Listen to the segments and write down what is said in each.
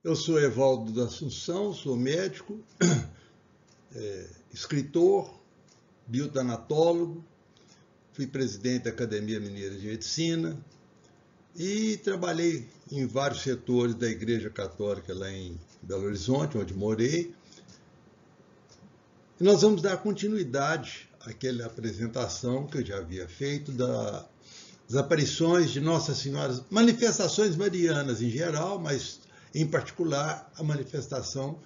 Eu sou Evaldo da Assunção, sou médico, escritor, biotanatólogo, fui presidente da Academia Mineira de Medicina e trabalhei em vários setores da Igreja Católica lá em Belo Horizonte, onde morei. E nós vamos dar continuidade àquela apresentação que eu já havia feito das aparições de Nossa Senhora, manifestações marianas em geral, mas em particular a manifestação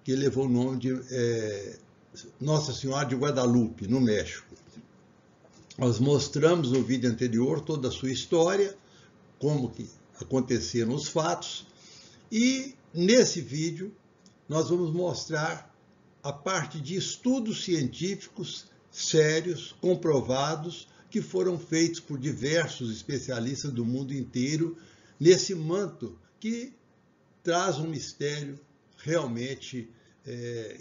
que levou o nome de Nossa Senhora de Guadalupe, no México. Nós mostramos no vídeo anterior toda a sua história, como que aconteceram os fatos, e nesse vídeo nós vamos mostrar a parte de estudos científicos sérios, comprovados, que foram feitos por diversos especialistas do mundo inteiro nesse manto que traz um mistério realmente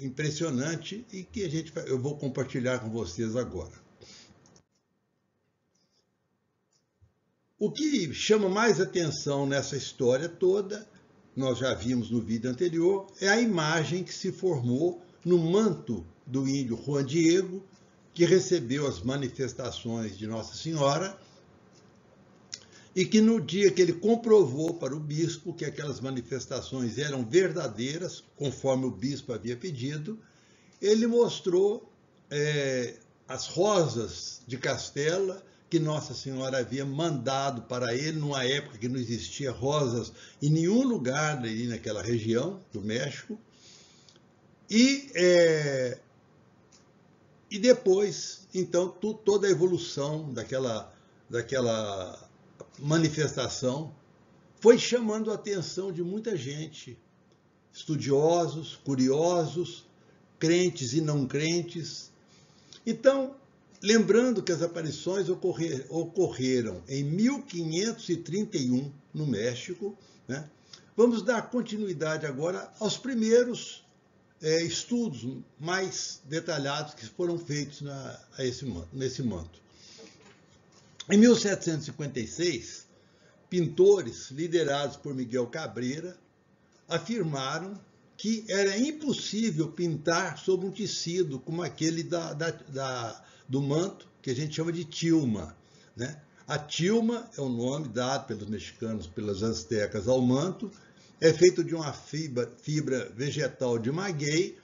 impressionante e que eu vou compartilhar com vocês agora. O que chama mais atenção nessa história toda, nós já vimos no vídeo anterior, é a imagem que se formou no manto do índio Juan Diego, que recebeu as manifestações de Nossa Senhora, e que no dia que ele comprovou para o bispo que aquelas manifestações eram verdadeiras, conforme o bispo havia pedido, ele mostrou as rosas de Castela que Nossa Senhora havia mandado para ele, numa época que não existia rosas em nenhum lugar ali naquela região do México. E depois, então, toda a evolução daquela manifestação foi chamando a atenção de muita gente, estudiosos, curiosos, crentes e não crentes. Então, lembrando que as aparições ocorreram em 1531 no México, né? Vamos dar continuidade agora aos primeiros estudos mais detalhados que foram feitos nesse manto. Em 1756, pintores liderados por Miguel Cabrera afirmaram que era impossível pintar sobre um tecido como aquele do manto, que a gente chama de tilma, né? A tilma é o nome dado pelos mexicanos, pelos aztecas ao manto, é feito de uma fibra vegetal de maguey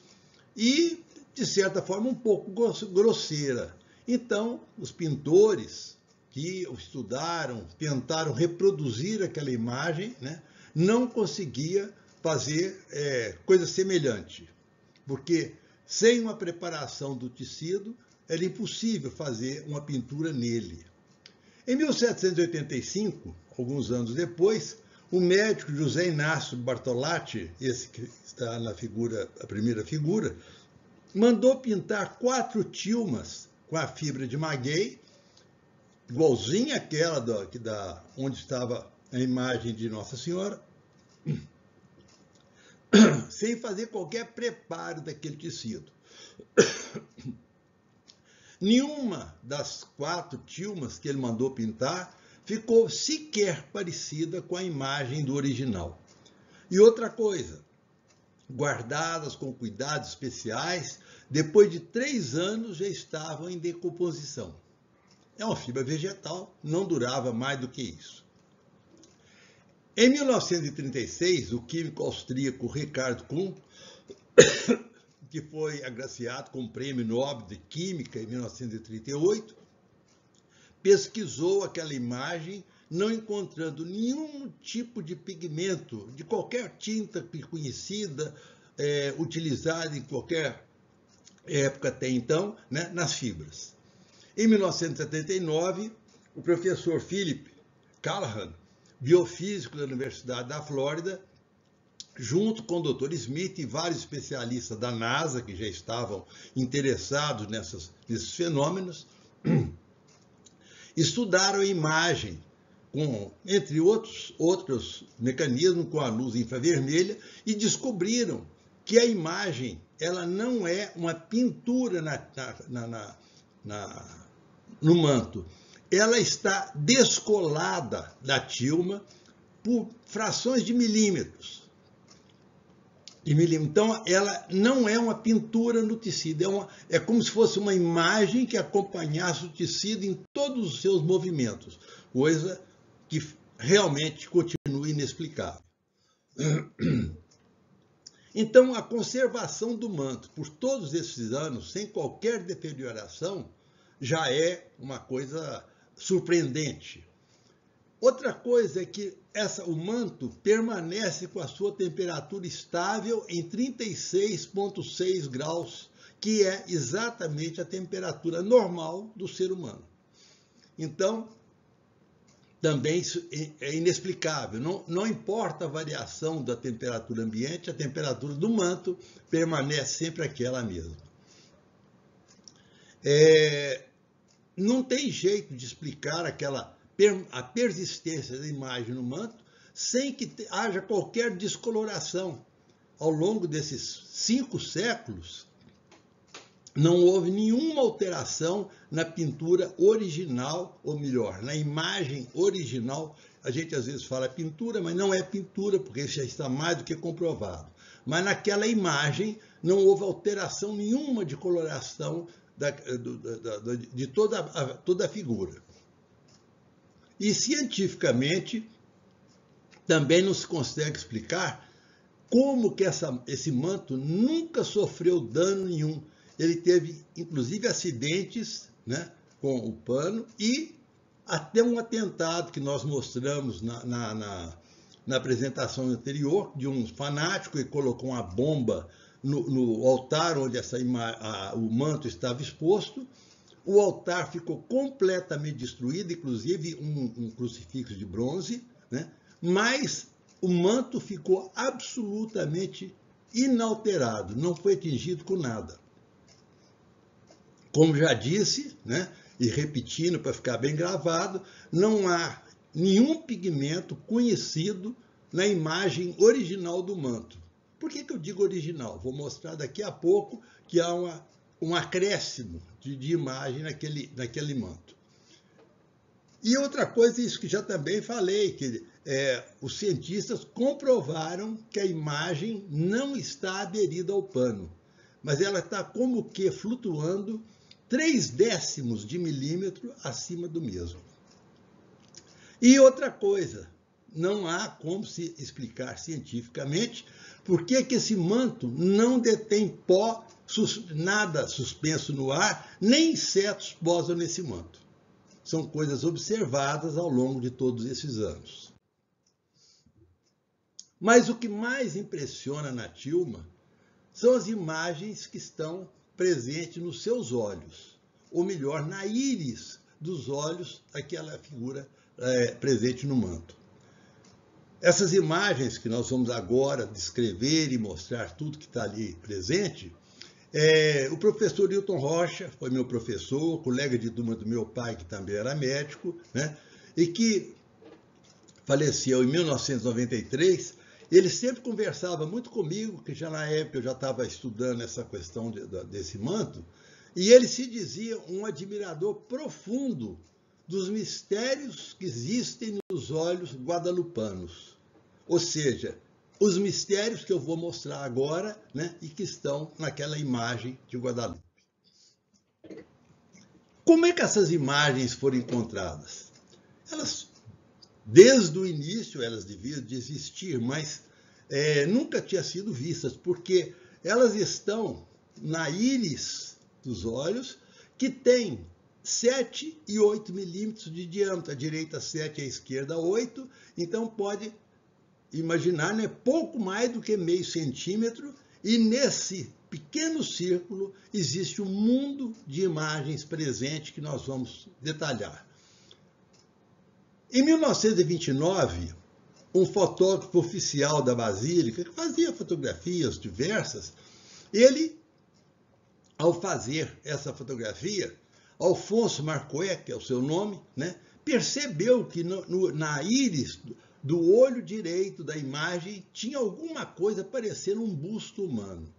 e, de certa forma, um pouco grosseira. Então, os pintores que estudaram, tentaram reproduzir aquela imagem, né, não conseguia fazer coisa semelhante, porque sem uma preparação do tecido, era impossível fazer uma pintura nele. Em 1785, alguns anos depois, o médico José Inácio Bartolatti, esse que está na figura, a primeira figura, mandou pintar 4 tilmas com a fibra de maguey, igualzinha àquela onde estava a imagem de Nossa Senhora, sem fazer qualquer preparo daquele tecido. Nenhuma das 4 tilmas que ele mandou pintar ficou sequer parecida com a imagem do original. E outra coisa, guardadas com cuidados especiais, depois de 3 anos já estavam em decomposição. É uma fibra vegetal, não durava mais do que isso. Em 1936, o químico austríaco Richard Kuhn, que foi agraciado com o Prêmio Nobel de Química em 1938, pesquisou aquela imagem, não encontrando nenhum tipo de pigmento, de qualquer tinta conhecida, utilizada em qualquer época até então, né, nas fibras. Em 1979, o professor Philip Callahan, biofísico da Universidade da Flórida, junto com o Dr. Smith e vários especialistas da NASA, que já estavam interessados nesses fenômenos, estudaram a imagem, entre outros mecanismos, com a luz infravermelha, e descobriram que a imagem ela não é uma pintura no manto. Ela está descolada da tilma por frações de milímetros. Então, ela não é uma pintura no tecido, é como se fosse uma imagem que acompanhasse o tecido em todos os seus movimentos, coisa que realmente continua inexplicável. Então, a conservação do manto por todos esses anos, sem qualquer deterioração, já é uma coisa surpreendente. Outra coisa é que o manto permanece com a sua temperatura estável em 36,6 graus, que é exatamente a temperatura normal do ser humano. Então, também é inexplicável. Não importa a variação da temperatura ambiente, a temperatura do manto permanece sempre aquela mesma. Não tem jeito de explicar a persistência da imagem no manto sem que haja qualquer descoloração. Ao longo desses 5 séculos, não houve nenhuma alteração na pintura original, ou melhor, na imagem original. A gente às vezes fala pintura, mas não é pintura, porque isso já está mais do que comprovado. Mas naquela imagem não houve alteração nenhuma de coloração de toda a figura. E cientificamente também não se consegue explicar como que esse manto nunca sofreu dano nenhum. Ele teve, inclusive, acidentes, né, com o pano e até um atentado que nós mostramos na apresentação anterior, de um fanático que colocou uma bomba no altar onde o manto estava exposto. O altar ficou completamente destruído, inclusive um crucifixo de bronze, né, mas o manto ficou absolutamente inalterado, não foi atingido com nada. Como já disse, né, e repetindo para ficar bem gravado, não há nenhum pigmento conhecido na imagem original do manto. Por que eu digo original? Vou mostrar daqui a pouco que há um acréscimo de imagem naquele manto. E outra coisa, isso que já também falei, que os cientistas comprovaram que a imagem não está aderida ao pano, mas ela está como que flutuando 0,3 de milímetro acima do mesmo. E outra coisa, não há como se explicar cientificamente por que esse manto não detém pó, nada suspenso no ar, nem insetos posam nesse manto. São coisas observadas ao longo de todos esses anos. Mas o que mais impressiona na Tilma são as imagens que estão presentes nos seus olhos, ou melhor, na íris dos olhos daquela figura presente no manto. Essas imagens que nós vamos agora descrever e mostrar tudo que está ali presente, o professor Hilton Rocha foi meu professor, colega de turma do meu pai, que também era médico, né, e que faleceu em 1993. Ele sempre conversava muito comigo, que já na época eu já estava estudando essa questão desse manto, e ele se dizia um admirador profundo dos mistérios que existem nos olhos guadalupanos. Ou seja, os mistérios que eu vou mostrar agora, né, e que estão naquela imagem de Guadalupe. Como é que essas imagens foram encontradas? Elas, desde o início, elas deviam de existir, mas nunca tinham sido vistas, porque elas estão na íris dos olhos, que tem 7 e 8 milímetros de diâmetro, a direita 7 e a esquerda 8, então pode imaginar, né, pouco mais do que meio centímetro, e nesse pequeno círculo existe um mundo de imagens presentes que nós vamos detalhar. Em 1929, um fotógrafo oficial da Basílica, que fazia fotografias diversas, ele, ao fazer essa fotografia, Alfonso Marcoé, que é o seu nome, né, percebeu que na íris do olho direito da imagem tinha alguma coisa parecendo um busto humano.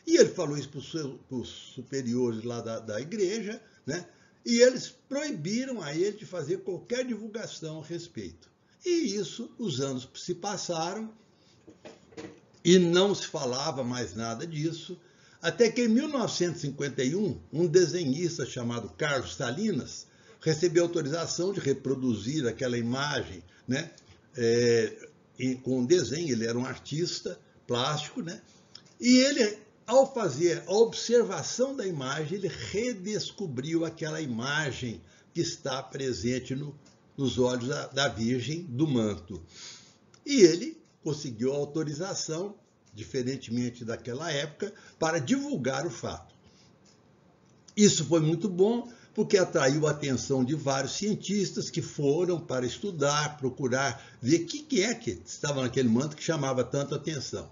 E ele falou isso para os superiores lá da igreja, né, e eles proibiram a ele de fazer qualquer divulgação a respeito. E isso, os anos se passaram, e não se falava mais nada disso, até que em 1951, um desenhista chamado Carlos Salinas recebeu autorização de reproduzir aquela imagem, né, com desenho. Ele era um artista plástico, né, e ele, ao fazer a observação da imagem, ele redescobriu aquela imagem que está presente nos olhos da Virgem do Manto. E ele conseguiu a autorização, diferentemente daquela época, para divulgar o fato. Isso foi muito bom, porque atraiu a atenção de vários cientistas que foram para estudar, procurar ver o que é que estava naquele manto que chamava tanto atenção.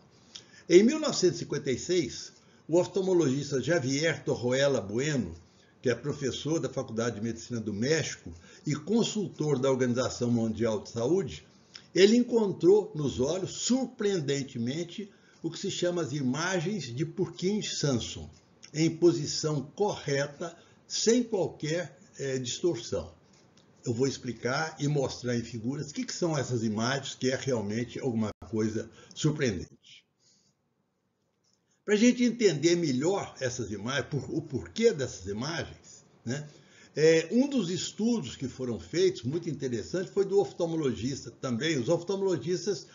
Em 1956, o oftalmologista Javier Torruella Bueno, que é professor da Faculdade de Medicina do México e consultor da Organização Mundial de Saúde, ele encontrou nos olhos, surpreendentemente, o que se chama as imagens de Purkinje-Sanson, em posição correta, sem qualquer distorção. Eu vou explicar e mostrar em figuras o que são essas imagens, que é realmente alguma coisa surpreendente. Para a gente entender melhor essas imagens, o porquê dessas imagens, né? Um dos estudos que foram feitos, muito interessante, foi do oftalmologista também. Os oftalmologistas,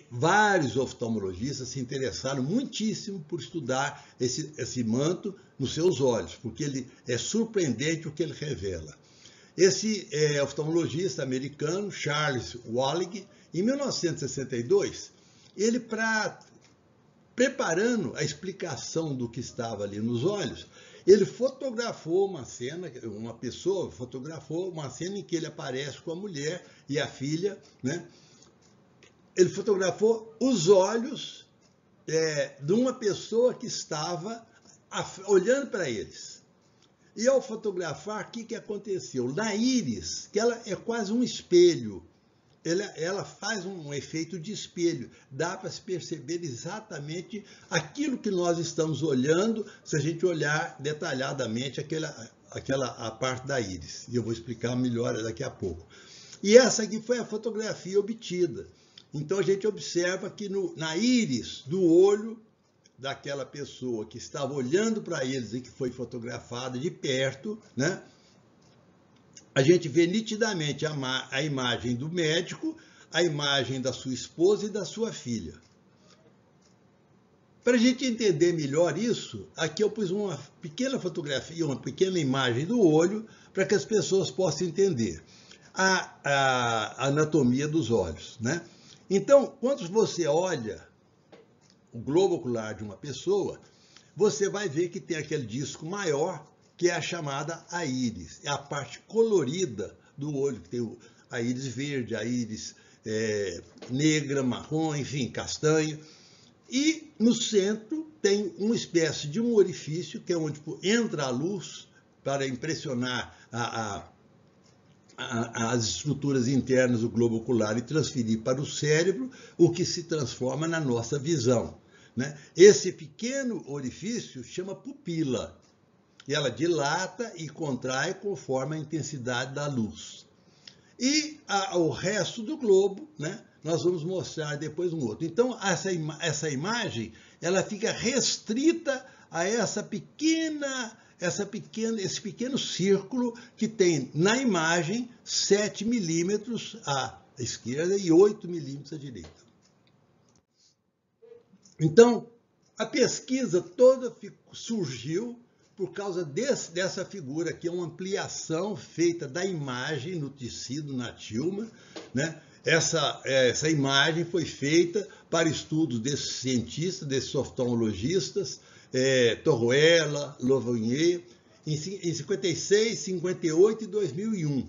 vários oftalmologistas se interessaram muitíssimo por estudar esse manto nos seus olhos, porque ele é surpreendente o que ele revela. Esse oftalmologista americano, Charles Wallig, em 1962, ele, preparando a explicação do que estava ali nos olhos, ele fotografou uma cena, uma pessoa fotografou uma cena em que ele aparece com a mulher e a filha, né? Ele fotografou os olhos de uma pessoa que estava olhando para eles. E ao fotografar, o que aconteceu? Na íris, que ela é quase um espelho, ela faz um efeito de espelho. Dá para se perceber exatamente aquilo que nós estamos olhando, se a gente olhar detalhadamente a parte da íris. E eu vou explicar melhor daqui a pouco. E essa aqui foi a fotografia obtida. Então a gente observa que na íris do olho daquela pessoa que estava olhando para eles e que foi fotografada de perto, né? A gente vê nitidamente a imagem do médico, a imagem da sua esposa e da sua filha. Para a gente entender melhor isso, aqui eu pus uma pequena fotografia, uma pequena imagem do olho, para que as pessoas possam entender a anatomia dos olhos, né? Então, quando você olha o globo ocular de uma pessoa, você vai ver que tem aquele disco maior, que é a chamada a íris, é a parte colorida do olho, que tem a íris verde, a íris negra, marrom, enfim, castanho. E no centro tem uma espécie de um orifício, que é onde entra a luz para impressionar as estruturas internas do globo ocular e transferir para o cérebro, o que se transforma na nossa visão, né? Esse pequeno orifício chama pupila. E ela dilata e contrai conforme a intensidade da luz. E o resto do globo, né, nós vamos mostrar depois um outro. Então, essa imagem, ela fica restrita a esse pequeno círculo que tem na imagem 7 milímetros à esquerda e 8 milímetros à direita. Então, a pesquisa toda surgiu por causa dessa figura aqui, é uma ampliação feita da imagem no tecido, na tilma, né? Essa imagem foi feita para estudos desses cientistas, desses oftalmologistas, Torruella, Louvigné, em 56, 58 e 2001.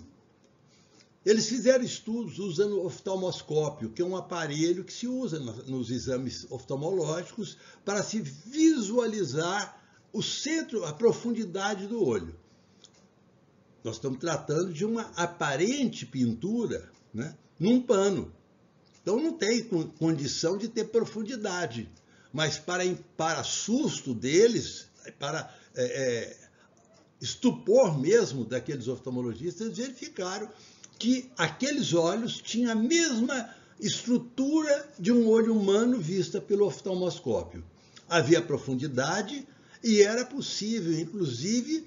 Eles fizeram estudos usando oftalmoscópio, que é um aparelho que se usa nos exames oftalmológicos para se visualizar o centro, a profundidade do olho. Nós estamos tratando de uma aparente pintura, né, num pano. Então não tem condição de ter profundidade. Mas para susto deles, para estupor mesmo daqueles oftalmologistas, eles verificaram que aqueles olhos tinham a mesma estrutura de um olho humano vista pelo oftalmoscópio. Havia profundidade e era possível, inclusive,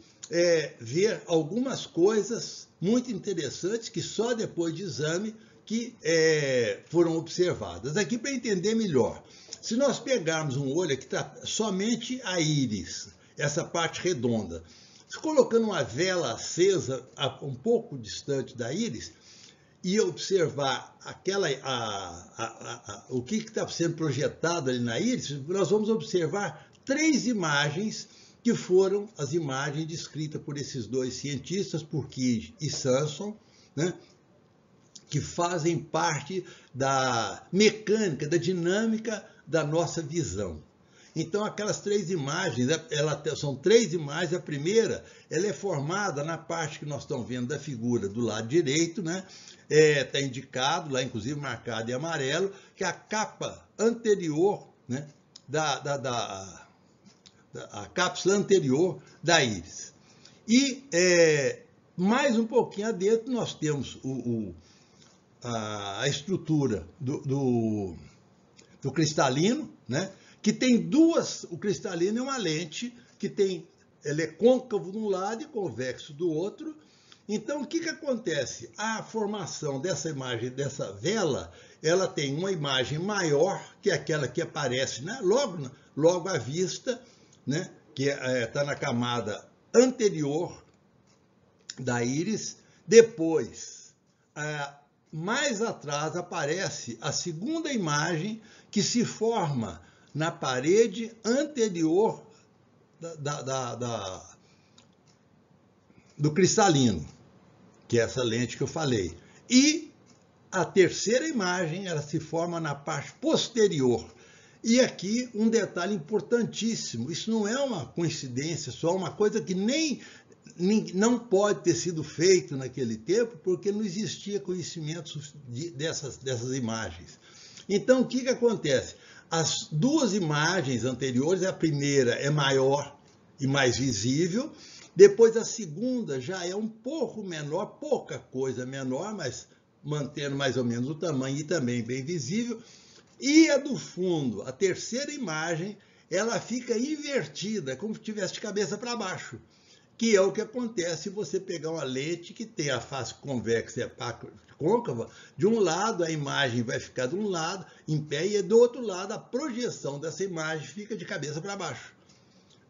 ver algumas coisas muito interessantes que só depois de exame que foram observadas. Aqui, para entender melhor, se nós pegarmos um olho que está somente a íris, essa parte redonda, se colocando uma vela acesa um pouco distante da íris e observar o que está sendo projetado ali na íris, nós vamos observar 3 imagens que foram as imagens descritas por esses 2 cientistas, por Kij e Samson, né, que fazem parte da mecânica, da dinâmica da nossa visão. Então, aquelas 3 imagens, são 3 imagens. A primeira, ela é formada na parte que nós estamos vendo da figura do lado direito, né? Está indicado lá, inclusive marcado em amarelo, que a capa anterior, né, a cápsula anterior da íris. E mais um pouquinho adentro nós temos a estrutura do cristalino, né? Que tem 2, o cristalino é uma lente que ele é côncavo de um lado e convexo do outro. Então, o que acontece? A formação dessa imagem, dessa vela, ela tem uma imagem maior que aquela que aparece, né, logo à vista, né, que está na camada anterior da íris. Depois, mais atrás, aparece a segunda imagem que se forma na parede anterior do cristalino, que é essa lente que eu falei. E a terceira imagem, ela se forma na parte posterior. E aqui um detalhe importantíssimo, isso não é uma coincidência, só uma coisa que não pode ter sido feito naquele tempo, porque não existia conhecimento dessas imagens. Então, o que acontece? As 2 imagens anteriores, a primeira é maior e mais visível, depois a segunda já é um pouco menor, pouca coisa menor, mas mantendo mais ou menos o tamanho e também bem visível. E a do fundo, a terceira imagem, ela fica invertida, como se estivesse de cabeça para baixo, que é o que acontece se você pegar uma lente que tem a face convexa e a parte côncava. De um lado a imagem vai ficar de um lado em pé e do outro lado a projeção dessa imagem fica de cabeça para baixo.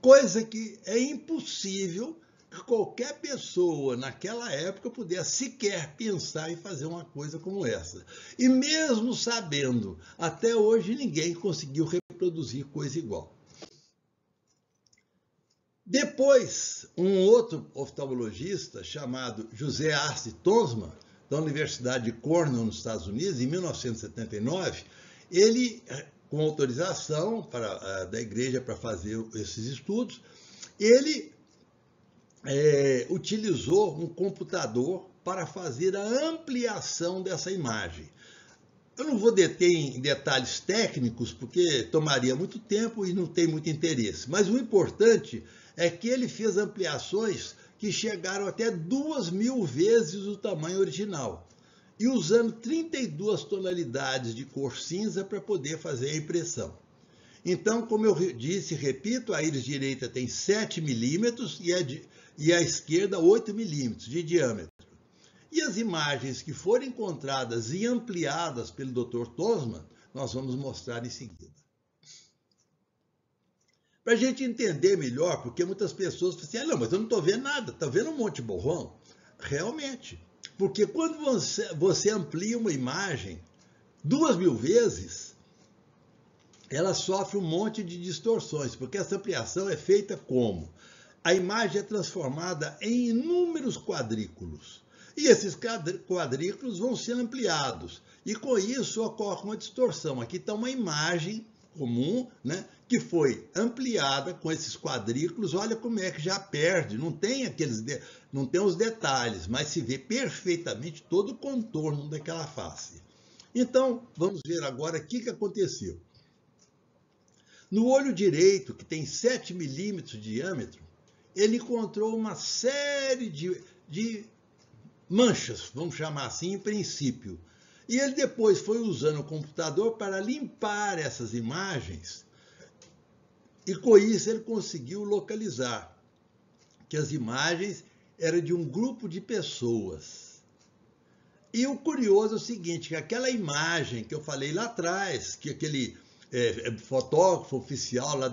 Coisa que é impossível que qualquer pessoa naquela época pudesse sequer pensar em fazer uma coisa como essa. E mesmo sabendo, até hoje ninguém conseguiu reproduzir coisa igual. Depois, um outro oftalmologista chamado José Arce Tonsmann, da Universidade de Cornell, nos Estados Unidos, em 1979, ele, com autorização da igreja para fazer esses estudos, ele utilizou um computador para fazer a ampliação dessa imagem. Eu não vou deter em detalhes técnicos, porque tomaria muito tempo e não tem muito interesse, mas o importante é que ele fez ampliações que chegaram até 2.000 vezes o tamanho original, e usando 32 tonalidades de cor cinza para poder fazer a impressão. Então, como eu disse, repito, a íris direita tem 7 milímetros e a esquerda 8 milímetros de diâmetro. E as imagens que foram encontradas e ampliadas pelo Dr. Tonsmann, nós vamos mostrar em seguida. Para a gente entender melhor, porque muitas pessoas falam assim, não, mas eu não estou vendo nada, está vendo um monte de borrão? Realmente, porque quando você amplia uma imagem 2.000 vezes, ela sofre um monte de distorções, porque essa ampliação é feita como? A imagem é transformada em inúmeros quadrículos, e esses quadrículos vão ser ampliados, e com isso ocorre uma distorção. Aqui está uma imagem comum, né, que foi ampliada com esses quadrículos. Olha como é que já perde, não tem os detalhes, mas se vê perfeitamente todo o contorno daquela face. Então, vamos ver agora o que aconteceu. No olho direito, que tem 7 milímetros de diâmetro, ele encontrou uma série de manchas, vamos chamar assim, em princípio. E ele depois foi usando o computador para limpar essas imagens, e com isso ele conseguiu localizar que as imagens eram de um grupo de pessoas. E o curioso é o seguinte, que aquela imagem que eu falei lá atrás, que aquele fotógrafo oficial lá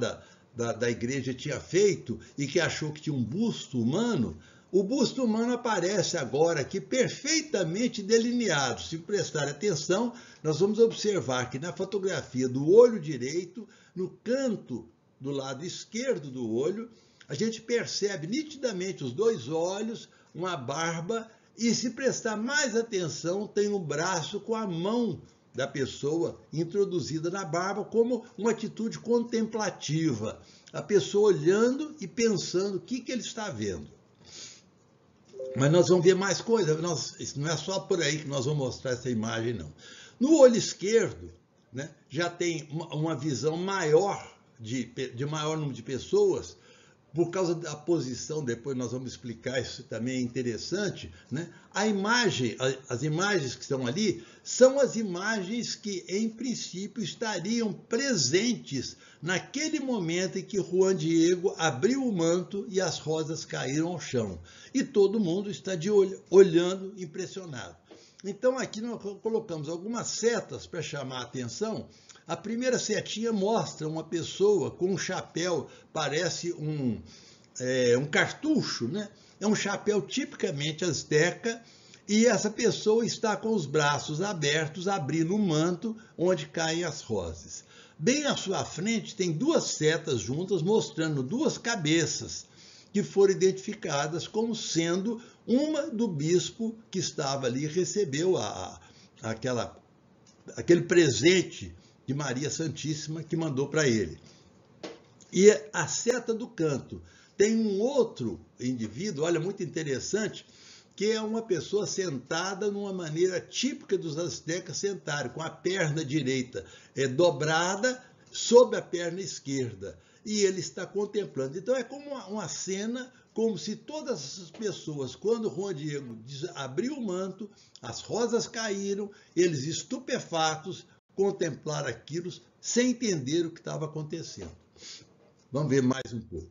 da igreja tinha feito e que achou que tinha um busto humano, o busto humano aparece agora aqui perfeitamente delineado. Se prestar atenção, nós vamos observar que na fotografia do olho direito, no canto do lado esquerdo do olho, a gente percebe nitidamente os dois olhos, uma barba, e se prestar mais atenção, tem um braço com a mão da pessoa introduzida na barba como uma atitude contemplativa. A pessoa olhando e pensando o que ele está vendo. Mas nós vamos ver mais coisas, não é só por aí que nós vamos mostrar essa imagem, não. No olho esquerdo, né, já tem uma visão maior, de maior número de pessoas, por causa da posição, depois nós vamos explicar, isso também é interessante, né? As imagens que estão ali, são as imagens que, em princípio, estariam presentes naquele momento em que Juan Diego abriu o manto e as rosas caíram ao chão. E todo mundo está olhando impressionado. Então, aqui nós colocamos algumas setas para chamar a atenção. A primeira setinha mostra uma pessoa com um chapéu, parece um cartucho, né? É um chapéu tipicamente asteca, e essa pessoa está com os braços abertos, abrindo o manto onde caem as rosas. Bem à sua frente tem duas setas juntas, mostrando duas cabeças, que foram identificadas como sendo uma do bispo que estava ali e recebeu aquele presente de Maria Santíssima que mandou para ele. E a seta do canto tem um outro indivíduo, olha, muito interessante, que é uma pessoa sentada numa maneira típica dos astecas sentarem, com a perna direita dobrada sobre a perna esquerda. E ele está contemplando. Então é como uma cena, como se todas essas pessoas, quando Juan Diego abriu o manto, as rosas caíram, eles estupefatos, contemplaram aquilo sem entender o que estava acontecendo. Vamos ver mais um pouco.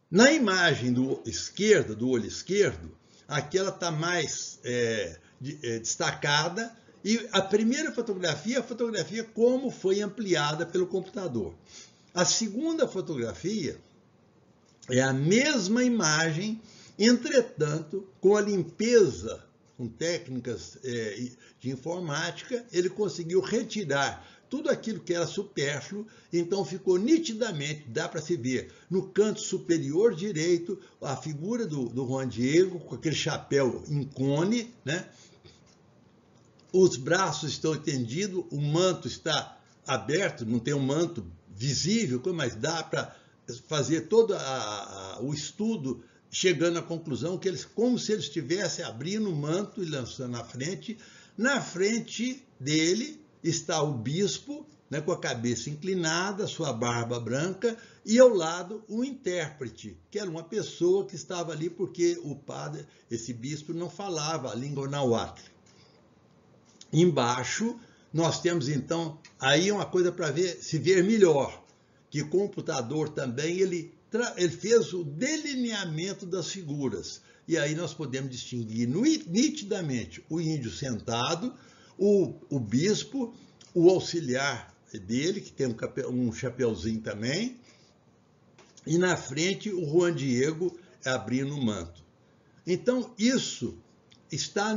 Na imagem do olho esquerdo, aquela está mais destacada, e a primeira fotografia é a fotografia como foi ampliada pelo computador. A segunda fotografia é a mesma imagem, entretanto, com a limpeza, com técnicas de informática, ele conseguiu retirar tudo aquilo que era supérfluo, então ficou nitidamente, dá para se ver, no canto superior direito, a figura do Juan Diego, com aquele chapéu em cone, né? Os braços estão estendidos, o manto está aberto, não tem um manto visível, mas dá para fazer todo o estudo, chegando à conclusão que eles, como se eles estivessem abrindo o manto e lançando na frente. Na frente dele está o bispo, né, com a cabeça inclinada, sua barba branca, e ao lado o intérprete, que era uma pessoa que estava ali porque o padre, esse bispo, não falava a língua náhuatl. Embaixo, nós temos, então, aí uma coisa para se ver melhor, que o computador também, ele fez o delineamento das figuras. E aí nós podemos distinguir nitidamente o índio sentado, o bispo, o auxiliar dele, que tem um chapeuzinho também, e na frente o Juan Diego abrindo o manto. Então, isso está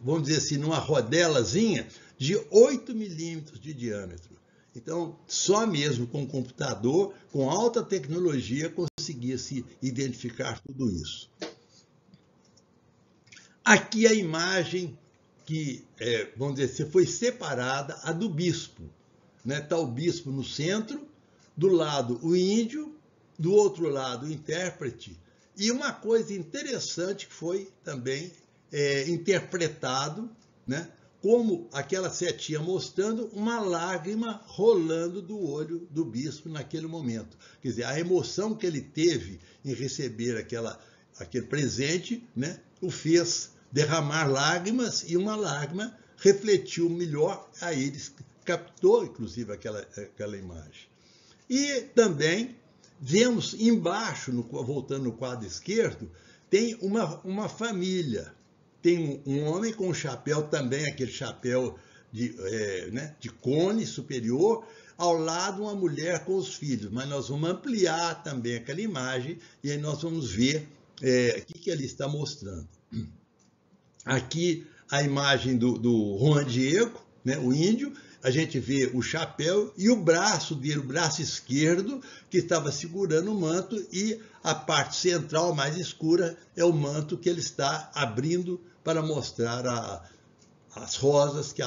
vamos dizer assim, numa rodelazinha de 8 milímetros de diâmetro. Então, só mesmo com o computador, com alta tecnologia, conseguia-se identificar tudo isso. Aqui a imagem que, vamos dizer assim, foi separada, a do bispo. Está o bispo no centro, do lado o índio, do outro lado o intérprete. E uma coisa interessante que foi também interpretado, né, como aquela setinha mostrando uma lágrima rolando do olho do bispo naquele momento. Quer dizer, a emoção que ele teve em receber aquele presente, né, o fez derramar lágrimas, e uma lágrima refletiu melhor, aí ele captou, inclusive, aquela imagem. E também vemos embaixo, voltando no quadro esquerdo, tem uma família. Tem um homem com um chapéu também, aquele chapéu de cone superior, ao lado uma mulher com os filhos. Mas nós vamos ampliar também aquela imagem e aí nós vamos ver o que ele está mostrando. Aqui a imagem do Juan Diego, né, o índio. A gente vê o chapéu e o braço dele, o braço esquerdo, que estava segurando o manto, e a parte central, mais escura, é o manto que ele está abrindo para mostrar as rosas que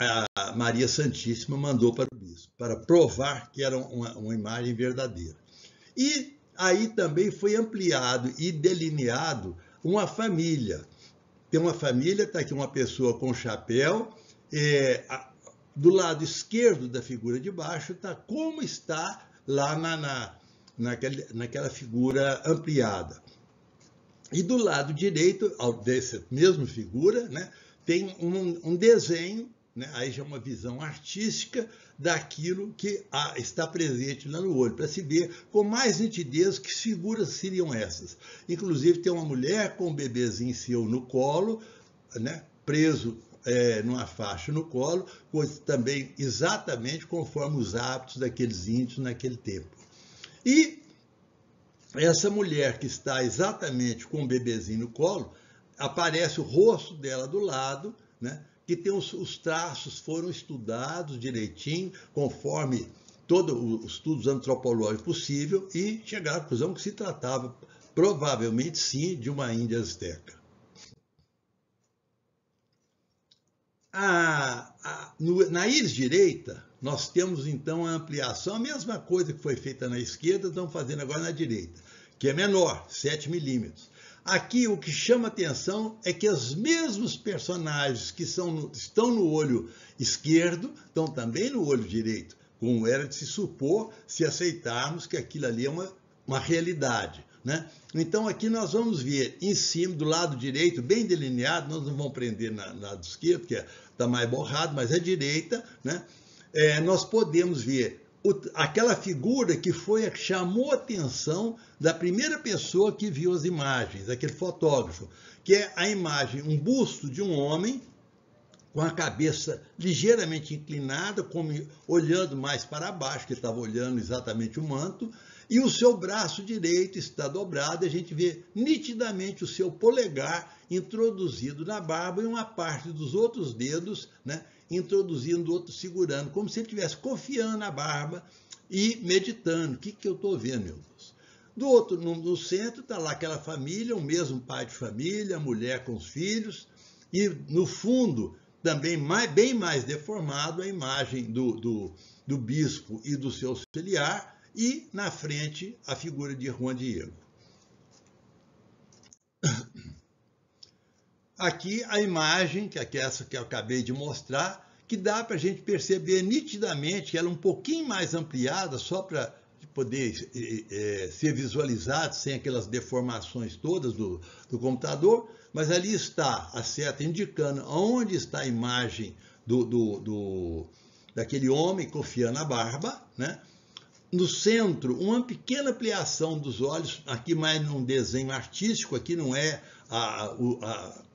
a Maria Santíssima mandou para o bispo, para provar que era uma imagem verdadeira. E aí também foi ampliado e delineado uma família. Tem uma família, está aqui uma pessoa com chapéu, do lado esquerdo da figura de baixo está como está lá naquela figura ampliada. E do lado direito, dessa mesma figura, né, tem um desenho, né, aí já uma visão artística daquilo que está presente lá no olho, para se ver com mais nitidez que figuras seriam essas. Inclusive tem uma mulher com um bebezinho seu no colo, né, preso numa faixa no colo, também exatamente conforme os hábitos daqueles índios naquele tempo. E essa mulher que está exatamente com o bebezinho no colo, aparece o rosto dela do lado, né, que tem os traços foram estudados direitinho, conforme todos os estudos antropológicos possível, e chegaram à conclusão que se tratava, provavelmente sim, de uma Índia asteca. Na íris direita, nós temos então a ampliação, a mesma coisa que foi feita na esquerda, estamos fazendo agora na direita, que é menor, 7 milímetros. Aqui o que chama atenção é que os mesmos personagens que estão no olho esquerdo estão também no olho direito, como era de se supor se aceitarmos que aquilo ali é uma realidade, né? Então aqui nós vamos ver em cima, do lado direito, bem delineado, nós não vamos prender no lado esquerdo, que está mais borrado, mas à direita, né? Nós podemos ver aquela figura que chamou a atenção da primeira pessoa que viu as imagens, aquele fotógrafo, que é a imagem, um busto de um homem com a cabeça ligeiramente inclinada, como olhando mais para baixo, que estava olhando exatamente o manto, e o seu braço direito está dobrado, e a gente vê nitidamente o seu polegar introduzido na barba e uma parte dos outros dedos, né, introduzindo, outro segurando, como se ele estivesse confiando na barba e meditando. O que eu estou vendo, meu Deus? Do outro, no centro, está lá aquela família, o mesmo pai de família, a mulher com os filhos, e no fundo, também bem mais deformado, a imagem do bispo e do seu auxiliar, e na frente a figura de Juan Diego. Aqui a imagem, que é essa que eu acabei de mostrar, que dá para a gente perceber nitidamente, ela é um pouquinho mais ampliada, só para poder ser visualizado, sem aquelas deformações todas do computador, mas ali está a seta indicando onde está a imagem daquele homem confiando a barba, né? No centro, uma pequena ampliação dos olhos, aqui mais num desenho artístico, aqui não é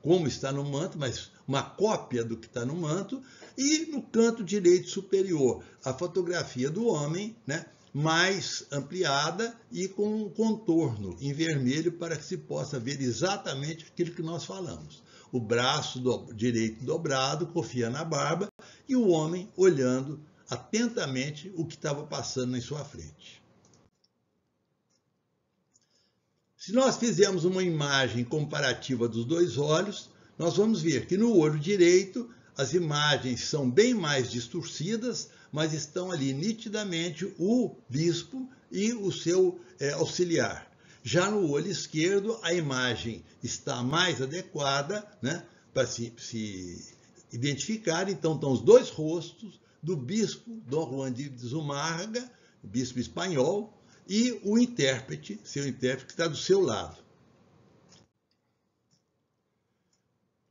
como está no manto, mas uma cópia do que está no manto, e no canto direito superior, a fotografia do homem, né, mais ampliada e com um contorno em vermelho para que se possa ver exatamente aquilo que nós falamos. O braço direito dobrado, confiando na barba, e o homem olhando atentamente o que estava passando em sua frente. Se nós fizermos uma imagem comparativa dos dois olhos, nós vamos ver que no olho direito as imagens são bem mais distorcidas, mas estão ali nitidamente o bispo e o seu auxiliar. Já no olho esquerdo, a imagem está mais adequada, né, para se identificar. Então, estão os dois rostos do bispo Dom Juan de Zumárraga, bispo espanhol, e o intérprete, seu intérprete que está do seu lado.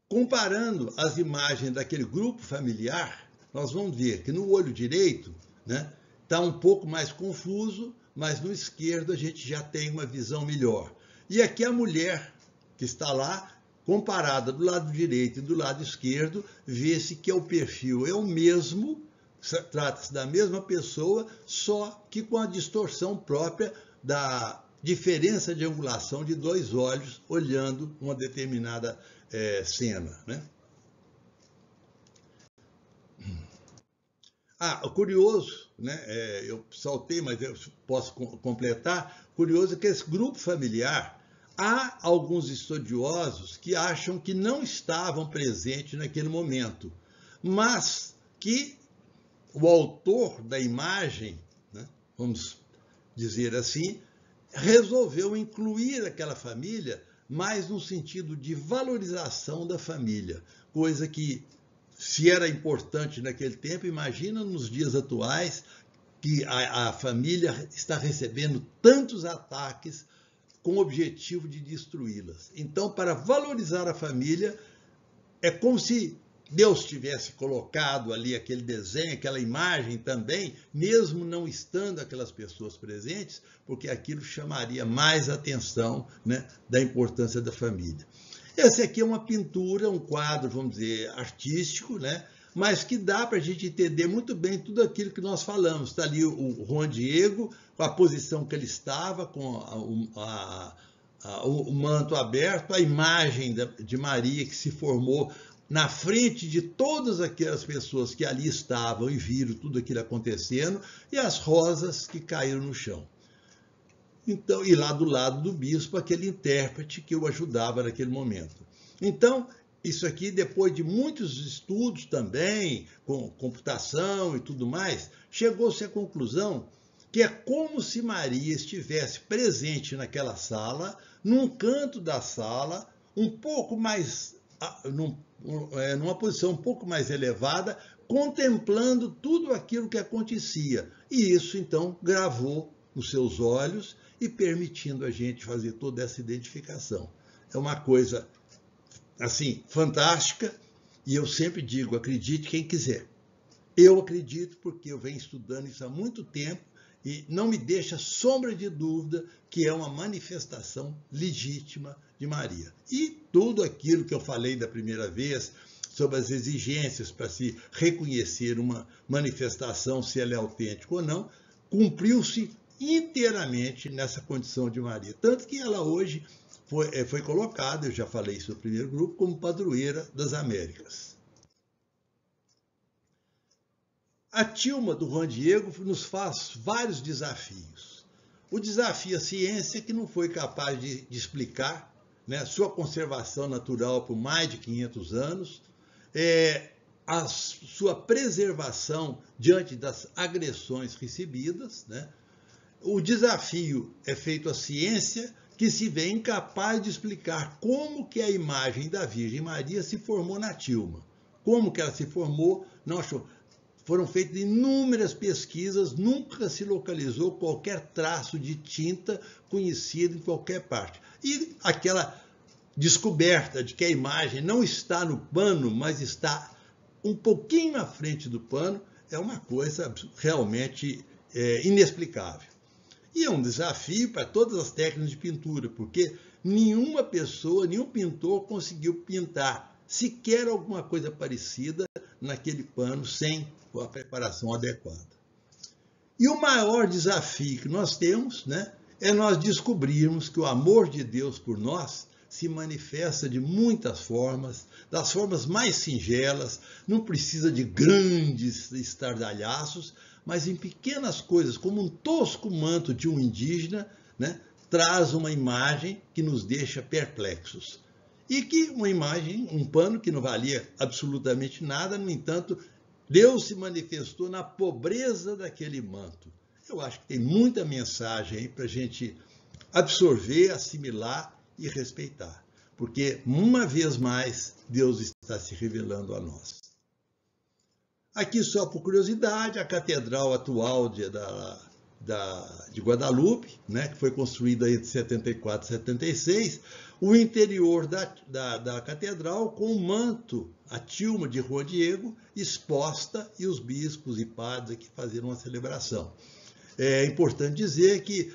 Comparando as imagens daquele grupo familiar, nós vamos ver que no olho direito, né, está um pouco mais confuso, mas no esquerdo a gente já tem uma visão melhor. E aqui a mulher que está lá, comparada do lado direito e do lado esquerdo, vê-se que o perfil é o mesmo, trata-se da mesma pessoa, só que com a distorção própria da diferença de angulação de dois olhos olhando uma determinada cena, né? Curioso, né? Eu saltei, mas eu posso completar. Curioso é que esse grupo familiar, há alguns estudiosos que acham que não estavam presentes naquele momento, mas que o autor da imagem, né, vamos dizer assim, resolveu incluir aquela família mais no sentido de valorização da família, coisa que, se era importante naquele tempo, imagina nos dias atuais, que a família está recebendo tantos ataques com o objetivo de destruí-las. Então, para valorizar a família, é como se Deus tivesse colocado ali aquele desenho, aquela imagem também, mesmo não estando aquelas pessoas presentes, porque aquilo chamaria mais atenção, né, da importância da família. Esse aqui é uma pintura, um quadro, vamos dizer, artístico, né, mas que dá para a gente entender muito bem tudo aquilo que nós falamos. Está ali o Juan Diego, com a posição que ele estava, com o manto aberto, a imagem de Maria que se formou na frente de todas aquelas pessoas que ali estavam e viram tudo aquilo acontecendo, e as rosas que caíram no chão. Então, e lá do lado do bispo, aquele intérprete que o ajudava naquele momento. Então, isso aqui, depois de muitos estudos também, com computação e tudo mais, chegou-se à conclusão que é como se Maria estivesse presente naquela sala, num canto da sala, um pouco mais, numa posição um pouco mais elevada, contemplando tudo aquilo que acontecia. E isso, então, gravou nos seus olhos e permitindo a gente fazer toda essa identificação. É uma coisa, assim, fantástica, e eu sempre digo, acredite quem quiser. Eu acredito porque eu venho estudando isso há muito tempo e não me deixa sombra de dúvida que é uma manifestação legítima de Maria. E tudo aquilo que eu falei da primeira vez, sobre as exigências para se reconhecer uma manifestação, se ela é autêntica ou não, cumpriu-se inteiramente nessa condição de Maria. Tanto que ela hoje foi colocada, eu já falei isso no primeiro grupo, como padroeira das Américas. A tilma do Juan Diego nos faz vários desafios. O desafio à ciência, que não foi capaz de explicar, né, sua conservação natural por mais de 500 anos, a sua preservação diante das agressões recebidas, né? O desafio é feito à ciência, que se vê incapaz de explicar como que a imagem da Virgem Maria se formou na tilma. Como que ela se formou, não achou. Foram feitas inúmeras pesquisas, nunca se localizou qualquer traço de tinta conhecido em qualquer parte. E aquela descoberta de que a imagem não está no pano, mas está um pouquinho à frente do pano, é uma coisa realmente inexplicável. E é um desafio para todas as técnicas de pintura, porque nenhuma pessoa, nenhum pintor conseguiu pintar sequer alguma coisa parecida naquele pano sem a preparação adequada. E o maior desafio que nós temos, né, é nós descobrirmos que o amor de Deus por nós se manifesta de muitas formas, das formas mais singelas, não precisa de grandes estardalhaços, mas em pequenas coisas, como um tosco manto de um indígena, né, traz uma imagem que nos deixa perplexos. E que uma imagem, um pano que não valia absolutamente nada, no entanto, Deus se manifestou na pobreza daquele manto. Eu acho que tem muita mensagem aí para a gente absorver, assimilar e respeitar. Porque, uma vez mais, Deus está se revelando a nós. Aqui, só por curiosidade, a catedral atual de Guadalupe, né, que foi construída entre 74 e 76, o interior da catedral com o manto, a tilma de Juan Diego exposta e os bispos e padres aqui faziam uma celebração. É importante dizer que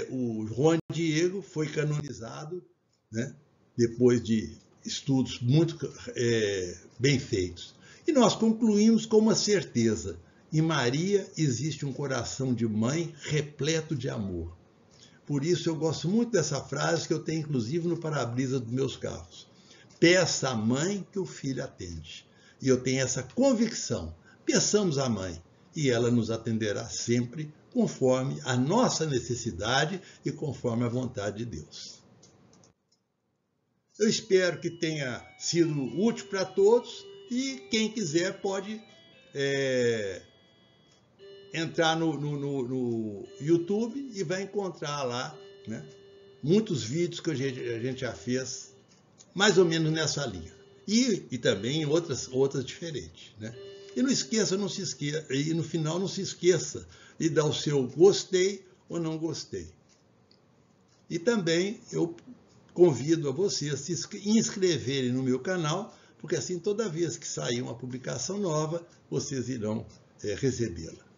o Juan Diego foi canonizado, né, depois de estudos muito bem feitos. E nós concluímos com uma certeza: em Maria existe um coração de mãe repleto de amor. Por isso eu gosto muito dessa frase, que eu tenho inclusive no para-brisa dos meus carros. Peça à mãe que o filho atende. E eu tenho essa convicção. Peçamos à mãe e ela nos atenderá sempre conforme a nossa necessidade e conforme a vontade de Deus. Eu espero que tenha sido útil para todos e quem quiser pode entrar no YouTube e vai encontrar lá, né, muitos vídeos que a gente já fez mais ou menos nessa linha. E também outras diferentes, né? E não esqueça, e no final não se esqueça de dar o seu gostei ou não gostei. E também eu convido a vocês a se inscreverem no meu canal, porque assim toda vez que sair uma publicação nova, vocês irão recebê-la.